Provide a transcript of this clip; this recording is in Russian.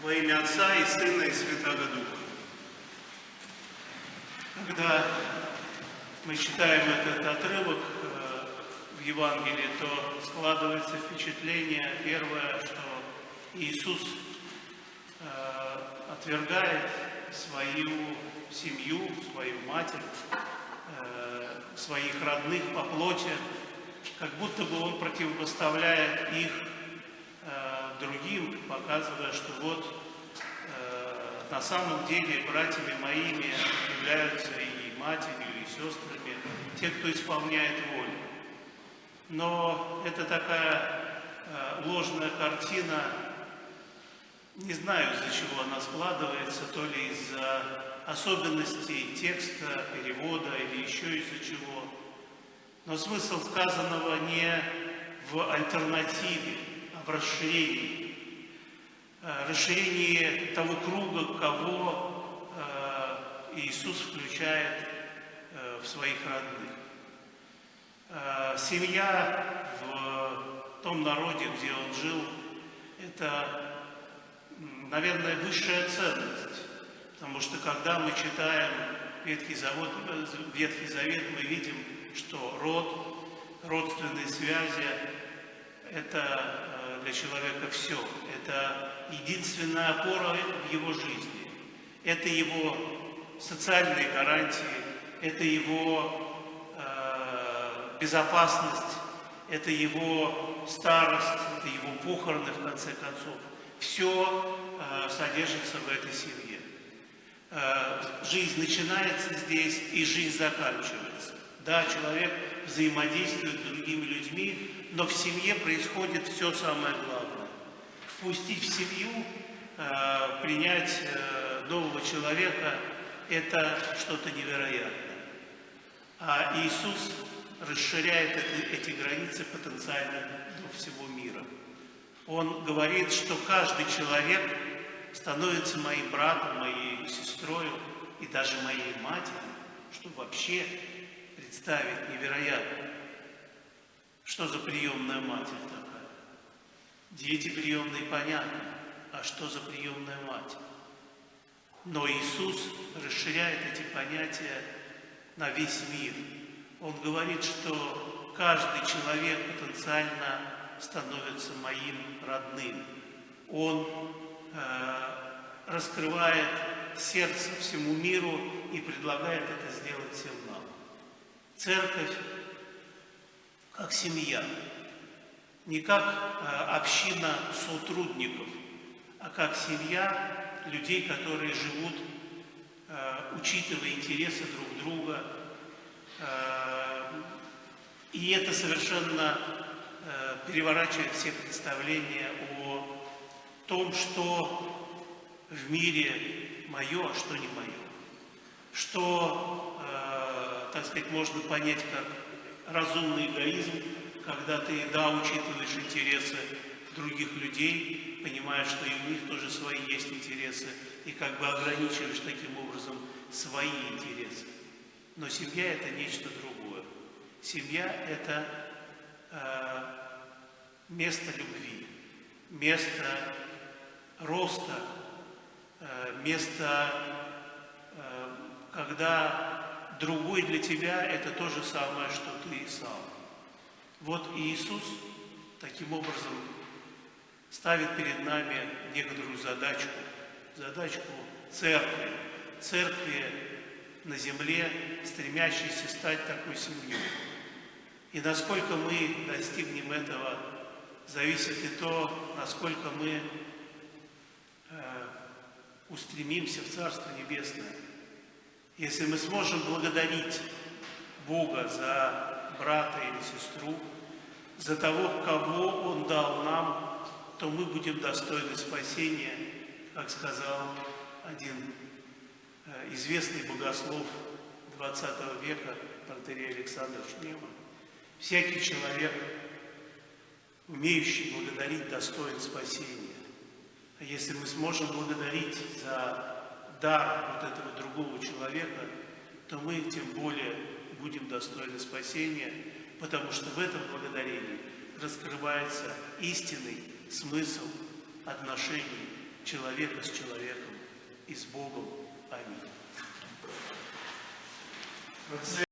Во имя Отца и Сына и Святаго Духа. Когда мы читаем этот отрывок в Евангелии, то складывается впечатление первое, что Иисус отвергает свою семью, свою матерь, своих родных по плоти, как будто бы Он противопоставляет их другим, показывая, что вот на самом деле братьями моими являются и матерью, и сестрами, те, кто исполняет волю. Но это такая ложная картина, не знаю, из-за чего она складывается, то ли из-за особенностей текста, перевода или еще из-за чего. Но смысл сказанного не в альтернативе, а в расширении того круга, кого Иисус включает в своих родных. Семья в том народе, где Он жил, это, наверное, высшая ценность. Потому что когда мы читаем Ветхий Завет, мы видим, что родственные связи – это для человека все. Это единственная опора в его жизни. Это его социальные гарантии, это его безопасность, это его старость, это его похороны, в конце концов. Все содержится в этой семье. Жизнь начинается здесь, и жизнь заканчивается. Да, человек взаимодействует с другими людьми, но в семье происходит все самое главное. Впустить в семью, принять нового человека – это что-то невероятное. А Иисус расширяет эти границы потенциально до всего мира. Он говорит, что каждый человек становится моим братом, моей сестрой и даже моей матерью, что вообще представить невероятно. Что за приемная матерь такая? Дети приемные понятно, а что за приемная мать? Но Иисус расширяет эти понятия на весь мир. Он говорит, что каждый человек потенциально становится моим родным. Он раскрывает сердце всему миру и предлагает это сделать всем нам. Церковь как семья, не как община сотрудников, а как семья людей, которые живут, учитывая интересы друг друга. И это совершенно переворачивает все представления о том, что в мире мое, а что не мое. Что, так сказать, можно понять как разумный эгоизм, когда ты, да, учитываешь интересы других людей, понимаешь, что и у них тоже свои есть интересы, и как бы ограничиваешь таким образом свои интересы. Но семья – это нечто другое. Семья – это место любви, место роста, место, когда другой для тебя – это то же самое, что ты и сам. Вот Иисус таким образом ставит перед нами некоторую задачку церкви на земле, стремящейся стать такой семьей. И насколько мы достигнем этого, зависит и то, насколько мы устремимся в Царство Небесное. Если мы сможем благодарить Бога за брата или сестру, за того, кого Он дал нам, то мы будем достойны спасения, как сказал один известный богослов XX века, протоиерей Александр Шнеман. Всякий человек, умеющий благодарить, достоин спасения. А если мы сможем благодарить за дар вот этого другого человека, то мы тем более будем достойны спасения, потому что в этом благодарении раскрывается истинный смысл отношений человека с человеком и с Богом. Аминь.